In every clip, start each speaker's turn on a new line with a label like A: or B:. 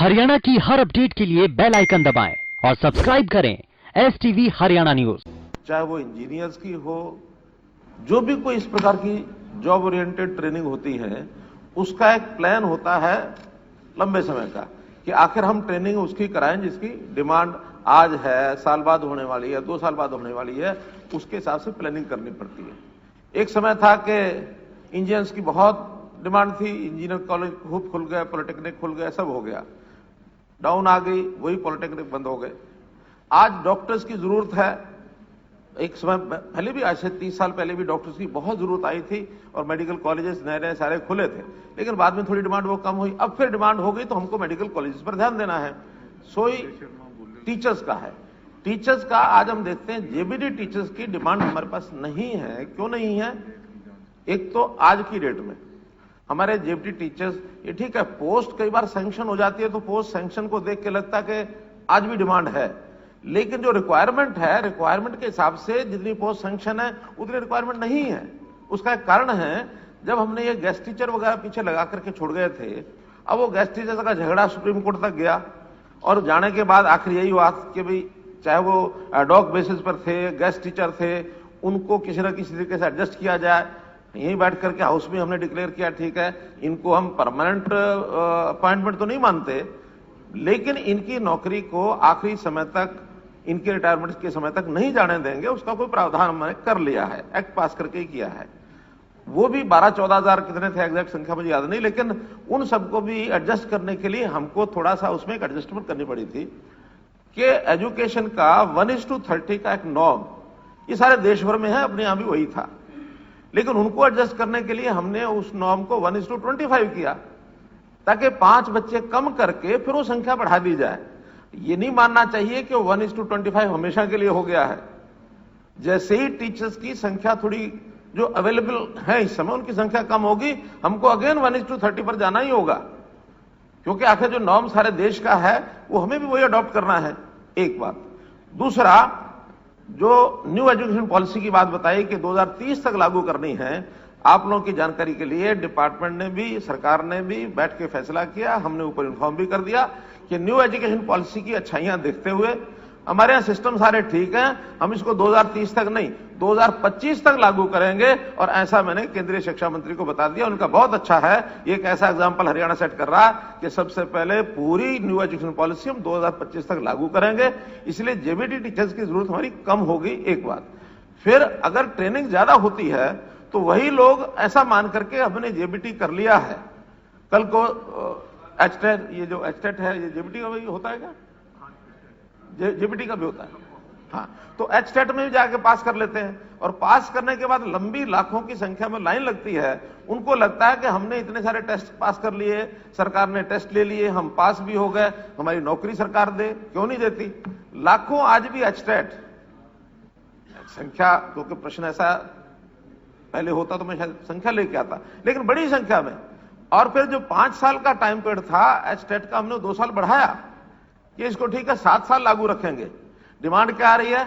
A: हरियाणा की हर अपडेट के लिए बेल आइकन दबाएं और सब्सक्राइब करें STV हरियाणा न्यूज।
B: चाहे वो इंजीनियर्स की हो, जो भी कोई इस प्रकार की जॉब ओरिएंटेड ट्रेनिंग होती है, उसका एक प्लान होता है लंबे समय का कि आखिर हम ट्रेनिंग उसकी कराएं जिसकी डिमांड आज है, साल बाद होने वाली है, 2 साल बाद होने वाली है, उसके हिसाब से प्लानिंग करनी पड़ती है। एक समय था कि इंजीनियर्स की बहुत डिमांड थी, इंजीनियर कॉलेज खूब खुल गए, पॉलिटेक्निक खुल गए, सब हो गया। डाउन आ गई, वही पॉलिटेक्निक बंद हो गए। आज डॉक्टर्स की जरूरत है। एक समय पहले भी, आज से 30 साल पहले भी डॉक्टर्स की बहुत जरूरत आई थी और मेडिकल कॉलेजेस नए नए सारे खुले थे, लेकिन बाद में थोड़ी डिमांड वो कम हुई। अब फिर डिमांड हो गई तो हमको मेडिकल कॉलेजेस पर ध्यान देना है। सोई टीचर्स का है। टीचर्स का आज हम देखते हैं जेबीटी टीचर्स की डिमांड हमारे पास नहीं है। क्यों नहीं है? एक तो आज की डेट में हमारे जेबीटी टीचर्स, ये ठीक है, पोस्ट कई बार सैंक्शन हो जाती है तो पोस्ट सैंक्शन को देख के लगता है कि आज भी डिमांड है, लेकिन जो रिक्वायरमेंट है, रिक्वायरमेंट के हिसाब से जितनी पोस्ट सैंक्शन है उतनी रिक्वायरमेंट नहीं है। उसका एक कारण है, जब हमने ये गेस्ट टीचर वगैरह पीछे लगा करके छोड़ गए थे, अब वो गेस्ट टीचर का झगड़ा सुप्रीम कोर्ट तक गया और जाने के बाद आखिर यही हुआ कि भाई चाहे वो एडॉक बेसिस पर थे, गेस्ट टीचर थे, उनको किसी न किसी तरीके से एडजस्ट किया जाए। यहीं बैठ करके हाउस में हमने डिक्लेयर किया, ठीक है, इनको हम परमानेंट अपॉइंटमेंट तो नहीं मानते, लेकिन इनकी नौकरी को आखिरी समय तक, इनके रिटायरमेंट के समय तक नहीं जाने देंगे। उसका कोई प्रावधान हमने कर लिया है, एक्ट पास करके ही किया है। वो भी 12-14 हजार कितने थे, एग्जैक्ट संख्या मुझे याद नहीं, लेकिन उन सबको भी एडजस्ट करने के लिए हमको थोड़ा सा उसमें एक एडजस्टमेंट करनी पड़ी थी कि एजुकेशन का 1:30 का एक नॉर्म ये सारे देश भर में है, अपने यहां भी वही था, लेकिन उनको एडजस्ट करने के लिए हमने उस नॉर्म को 1:25 किया, ताकि 5 बच्चे कम करके फिर वो संख्या बढ़ा दी जाए। ये नहीं मानना चाहिए कि 1:25 हमेशा के लिए हो गया है। जैसे ही टीचर्स की संख्या थोड़ी जो अवेलेबल है इस समय, उनकी संख्या कम होगी, हमको अगेन 1:30 पर जाना ही होगा, क्योंकि आखिर जो नॉर्म सारे देश का है वो हमें भी वही अडॉप्ट करना है। एक बात। दूसरा, जो न्यू एजुकेशन पॉलिसी की बात बताई कि 2030 तक लागू करनी है, आप लोगों की जानकारी के लिए डिपार्टमेंट ने भी, सरकार ने भी बैठ के फैसला किया, हमने ऊपर इन्फॉर्म भी कर दिया कि न्यू एजुकेशन पॉलिसी की अच्छाइयां देखते हुए हमारे यहां सिस्टम सारे ठीक हैं, हम इसको 2030 तक नहीं 2025 तक लागू करेंगे। और ऐसा मैंने केंद्रीय शिक्षा मंत्री को बता दिया, उनका बहुत अच्छा है। एक ऐसा एग्जाम्पल हरियाणा सेट कर रहा है कि सबसे पहले पूरी न्यू एजुकेशन पॉलिसी हम 2025 तक लागू करेंगे, इसलिए जेबीटी टीचर्स की जरूरत हमारी कम होगी। एक बात। फिर अगर ट्रेनिंग ज्यादा होती है तो वही लोग ऐसा मान करके हमने जेबीटी कर लिया है, कल को एचटेट, ये जो एचटेट है ये जेबीटी का भी होता है क्या? जेबीटी का भी होता है, हाँ। तो एचटेट में भी जाके पास कर लेते हैं, और पास करने के बाद लंबी लाखों की संख्या में लाइन लगती है। उनको लगता है कि हमने इतने सारे टेस्ट पास कर लिए, सरकार ने टेस्ट ले लिए, हम पास भी हो गए, हमारी नौकरी सरकार दे। क्यों नहीं देती? लाखों आज भी एचटेट संख्या, क्योंकि प्रश्न ऐसा पहले होता तो मैं शायद संख्या लेके आता, लेकिन बड़ी संख्या में। और फिर जो 5 साल का टाइम पीरियड था एचटेट का, हमने 2 साल बढ़ाया कि इसको ठीक है 7 साल लागू रखेंगे। डिमांड क्या आ रही है?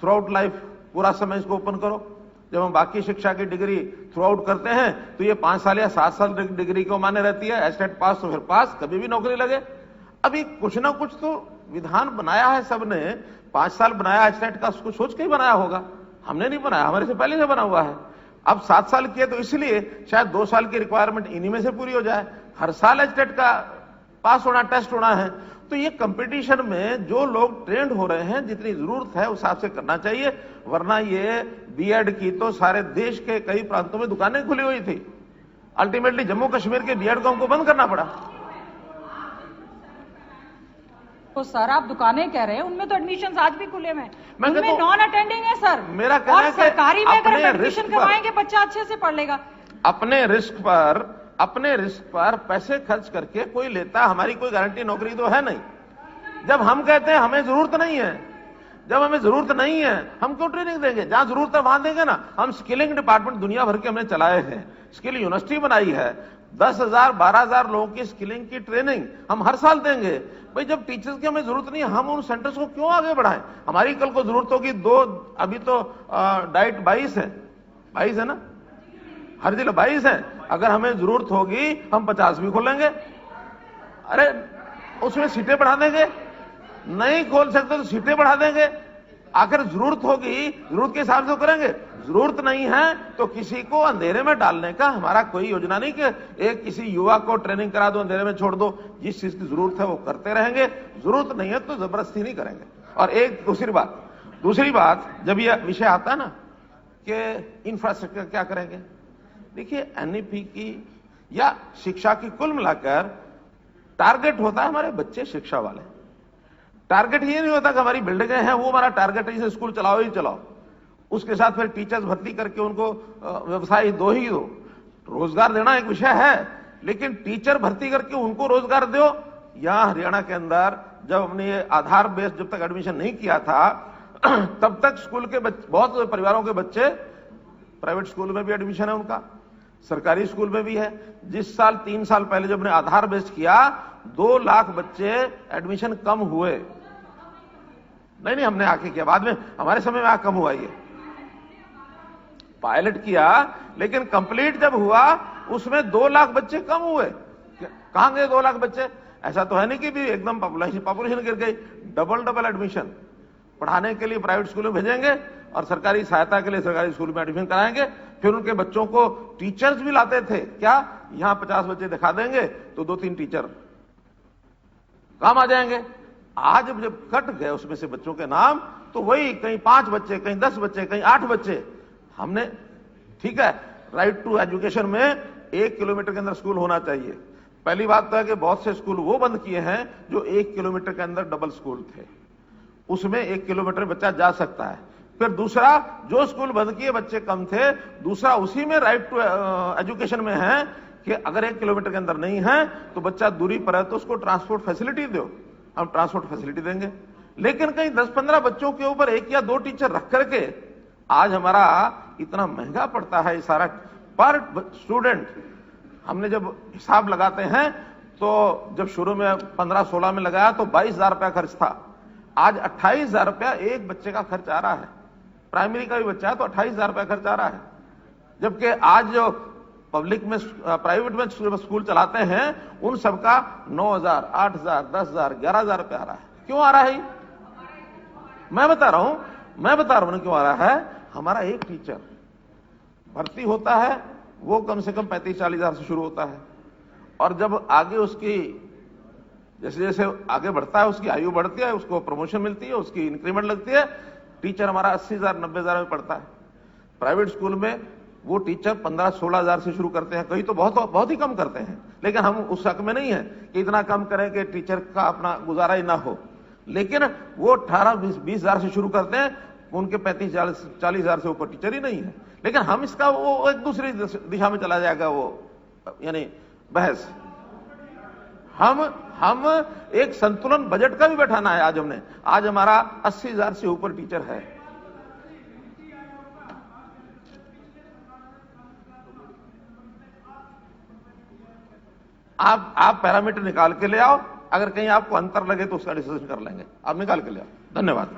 B: थ्रू आउट लाइफ, पूरा समय इसको ओपन करो। जब हम बाकी शिक्षा की डिग्री थ्रू आउट करते हैं तो ये 5 साल या 7 साल डिग्री को मान्य रहती है। एचटेट पास तो फिर पास, कभी भी नौकरी लगे। अभी कुछ ना कुछ तो विधान बनाया है सबने। 5 साल बनाया एचटेट का, उसको सोच के ही बनाया होगा, हमने नहीं बनाया, हमारे से पहले से बना हुआ है। अब 7 साल किए तो इसलिए शायद 2 साल की रिक्वायरमेंट इन्हीं में से पूरी हो जाए। हर साल एचटेट का पास होना, टेस्ट होना है। तो ये कंपटीशन में जो लोग ट्रेंड हो रहे हैं, जितनी जरूरत है उस हिसाब से करना चाहिए, वरना ये बीएड की तो सारे देश के कई प्रांतों में दुकानें खुली हुई थी। अल्टीमेटली जम्मू कश्मीर के बीएड को हमको बंद करना पड़ा।
C: तो सर आप दुकानें कह रहे हैं, उनमें तो एडमिशन आज भी खुले में, उनमें नॉन अटेंडिंग है सर।
B: मेरा कहना है
C: सरकारी में अगर एडमिशन करवाएंगे बच्चा अच्छे से पढ़ लेगा।
B: अपने रिस्क पर पैसे खर्च करके कोई लेता, हमारी कोई गारंटी नौकरी तो है नहीं। जब हम कहते हैं हमें जरूरत नहीं है, जब हमें जरूरत नहीं है, हम क्यों ट्रेनिंग देंगे? जहां जरूरत है वहां देंगे ना। हम स्किलिंग डिपार्टमेंट दुनिया भर के हमने चलाए हैं, स्किल यूनिवर्सिटी बनाई है, 10,000 12,000 लोगों की स्किलिंग की ट्रेनिंग हम हर साल देंगे। भाई जब टीचर्स की हमें जरूरत नहीं है, हम उन सेंटर्स को क्यों आगे बढ़ाएं? हमारी कल को जरूरत होगी 2, अभी तो डाइट 22 है ना, हर जिला 22 है। अगर हमें जरूरत होगी हम 50 भी खोलेंगे। अरे उसमें सीटें बढ़ा देंगे, नहीं खोल सकते तो सीटें बढ़ा देंगे। आखिर जरूरत होगी, जरूरत के हिसाब से तो करेंगे। जरूरत नहीं है तो किसी को अंधेरे में डालने का हमारा कोई योजना नहीं कि एक किसी युवा को ट्रेनिंग करा दो, अंधेरे में छोड़ दो। जिस चीज की जरूरत है वो करते रहेंगे, जरूरत नहीं है तो जबरदस्ती नहीं करेंगे। और एक दूसरी बात जब यह विषय आता है ना कि इंफ्रास्ट्रक्चर क्या करेंगे, देखिए एनईपी की या शिक्षा की कुल मिलाकर टारगेट होता है हमारे बच्चे शिक्षा वाले। टारगेट ये नहीं होता कि हमारी बिल्डिंगें हैं वो हमारा टारगेट है, इसे स्कूल चलाओ ही चलाओ। उसके साथ फिर टीचर्स भर्ती करके उनको व्यवसाय दो ही दो। रोजगार देना एक विषय है, लेकिन टीचर भर्ती करके उनको रोजगार दो। यहां हरियाणा के अंदर जब हमने ये आधार बेस्ड जब तक एडमिशन नहीं किया था तब तक स्कूल के बहुत परिवारों के बच्चे प्राइवेट स्कूल में भी एडमिशन है उनका, सरकारी स्कूल में भी है। जिस साल 3 साल पहले जब हमने आधार बेस्ड किया 2 लाख बच्चे एडमिशन कम हुए। नहीं हमने आके किया, बाद में हमारे समय में कम हुआ, ये पायलट किया, लेकिन कंप्लीट जब हुआ उसमें 2 लाख बच्चे कम हुए। कहां गए 2 लाख बच्चे? ऐसा तो है नहीं कि भी एकदम पॉपुलेशन गिर गई। डबल एडमिशन पढ़ाने के लिए प्राइवेट स्कूल में भेजेंगे और सरकारी सहायता के लिए सरकारी स्कूल में एडमिशन कराएंगे। फिर उनके बच्चों को टीचर्स भी लाते थे। क्या यहां 50 बच्चे दिखा देंगे तो 2-3 टीचर काम आ जाएंगे। आज जब कट गए उसमें से बच्चों के नाम, तो वही कहीं 5 बच्चे, कहीं 10 बच्चे, कहीं 8 बच्चे। हमने ठीक है, राइट टू एजुकेशन में 1 किलोमीटर के अंदर स्कूल होना चाहिए। पहली बात तो है कि बहुत से स्कूल वो बंद किए हैं जो 1 किलोमीटर के अंदर डबल स्कूल थे, उसमें 1 किलोमीटर बच्चा जा सकता है। फिर दूसरा, जो स्कूल बंद किए बच्चे कम थे, दूसरा उसी में राइट टू एजुकेशन में है कि अगर 1 किलोमीटर के अंदर नहीं है तो बच्चा दूरी पर है तो उसको ट्रांसपोर्ट फैसिलिटी दो, हम ट्रांसपोर्ट फैसिलिटी देंगे। लेकिन कहीं 10-15 बच्चों के ऊपर 1 या 2 टीचर रख करके आज हमारा इतना महंगा पड़ता है ये सारा पर स्टूडेंट। हमने जब हिसाब लगाते हैं तो जब शुरू में 15-16 में लगाया तो 22,000 रुपया खर्च था, आज 28,000 रुपया एक बच्चे का खर्च आ रहा है। प्राइमरी का भी बच्चा है तो 28,000 रुपया खर्च आ रहा है, जबकि आज जो पब्लिक में प्राइवेट में स्कूल चलाते हैं उन सबका 9,000, 8,000, 10,000, 11,000 रुपया आ रहा है। क्यों आ रहा है? मैं बता रहा हूं क्यों आ रहा है। हमारा एक टीचर भर्ती होता है वो कम से कम 35-40 हजार से शुरू होता है, और जब आगे उसकी जैसे जैसे आगे बढ़ता है उसकी आयु बढ़ती है, उसको प्रमोशन मिलती है, उसकी इंक्रीमेंट लगती है, टीचर हमारा 80,000, 90,000 में पढ़ता है। प्राइवेट स्कूल में वो टीचर 15-16 हजार से शुरू करते हैं, कहीं तो बहुत ही कम करते हैं। लेकिन हम उस हक में नहीं है कि इतना कम करें कि टीचर का अपना गुजारा ही ना हो। लेकिन वो 18-20 हजार से शुरू करते हैं, उनके 35-40 हजार से ऊपर टीचर ही नहीं है। लेकिन हम इसका वो एक दूसरी दिशा में चला जाएगा वो, यानी बहस। हम एक संतुलन बजट का भी बैठाना है। आज हमारा 80,000 से ऊपर टीचर है। आप पैरामीटर निकाल के ले आओ, अगर कहीं आपको अंतर लगे तो उसका डिस्कशन कर लेंगे। आप निकाल के ले आओ। धन्यवाद।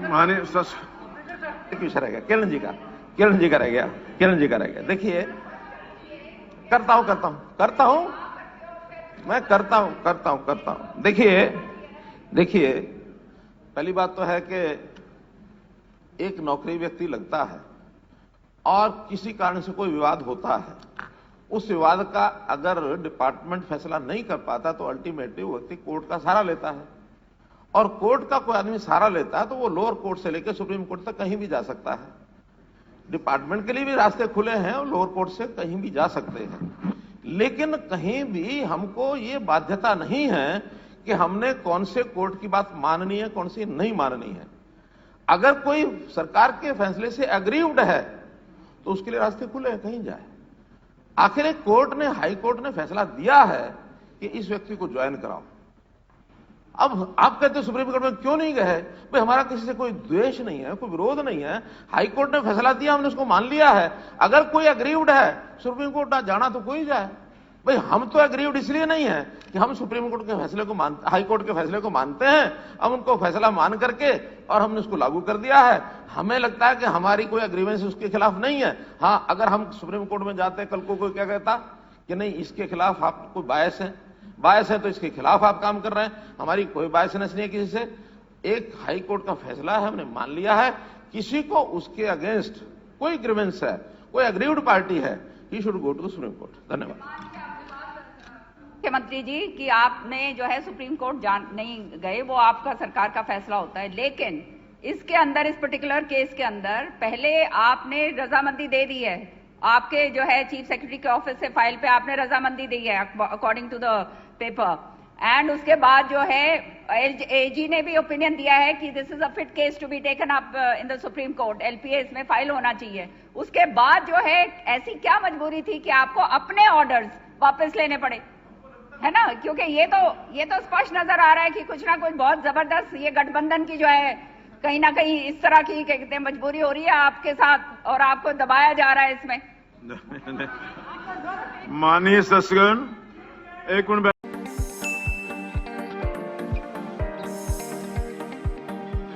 D: माननीय
B: एक विषय रह गया किरण जी का रह गया। देखिए, करता हूं। देखिए, पहली बात तो है कि एक नौकरी व्यक्ति लगता है और किसी कारण से कोई विवाद होता है, उस विवाद का अगर डिपार्टमेंट फैसला नहीं कर पाता तो अल्टीमेटली वो व्यक्ति कोर्ट का सहारा लेता है, और कोर्ट का कोई आदमी सहारा लेता है तो वो लोअर कोर्ट से लेकर सुप्रीम कोर्ट तक कहीं भी जा सकता है। डिपार्टमेंट के लिए भी रास्ते खुले हैं और लोअर कोर्ट से कहीं भी जा सकते हैं। लेकिन कहीं भी हमको ये बाध्यता नहीं है कि हमने कौन से कोर्ट की बात माननी है, कौन सी नहीं माननी है। अगर कोई सरकार के फैसले से एग्रीव्ड है तो उसके लिए रास्ते खुले हैं, कहीं जाए। आखिर एक हाई कोर्ट ने फैसला दिया है कि इस व्यक्ति को ज्वाइन कराओ। अब आप कहते हो सुप्रीम कोर्ट में क्यों नहीं गए? भाई हमारा किसी से कोई द्वेष नहीं है, कोई विरोध नहीं है। हाई कोर्ट ने फैसला दिया, हमने उसको मान लिया है। अगर कोई एग्रीव्ड है, सुप्रीम कोर्ट ना जाना तो कोई जाए। भाई हम तो एग्रीव्ड इसलिए नहीं है कि हम सुप्रीम कोर्ट के फैसले को हाई कोर्ट के फैसले को मानते हैं, अब उनको फैसला मान करके और हमने उसको लागू कर दिया है। हमें लगता है कि हमारी कोई एग्रीमेंस उसके खिलाफ नहीं है। हाँ, अगर हम सुप्रीम कोर्ट में जाते कल को कोई क्या कहता कि नहीं इसके खिलाफ आप कोई बायस है, बायस है तो इसके खिलाफ आप काम कर रहे हैं। हमारी कोई बायसनेस नहीं है किसी से। एक हाई कोर्ट का फैसला है, हमने मान लिया है। किसी को उसके अगेंस्ट कोई ग्रीवेंस है, कोई अग्रीव्ड पार्टी है, he should go to supreme court. धन्यवाद।
E: मुख्यमंत्री जी कि आपने जो है सुप्रीम कोर्ट नहीं गए, वो आपका सरकार का फैसला होता है, लेकिन इसके अंदर, इस पर्टिकुलर केस के अंदर पहले आपने रजामंदी दे दी है, आपके जो है चीफ सेक्रेटरी के ऑफिस से फाइल पे आपने रजामंदी दी है according to the paper, and उसके बाद जो है एजी ने भी ओपिनियन दिया है कि this is a fit case to be taken up in the supreme court, LPA इसमें फाइल होना चाहिए। उसके बाद जो है ऐसी क्या मजबूरी थी कि आपको अपने ऑर्डर्स वापस लेने पड़े, है ना? क्योंकि ये तो स्पष्ट नजर आ रहा है कि कुछ ना कुछ बहुत जबरदस्त ये गठबंधन की जो है कहीं ना कहीं इस तरह की कहते हैं मजबूरी हो रही है आपके साथ और आपको दबाया जा रहा है इसमें।
D: माननीय सदस्यगण, एक मिनट।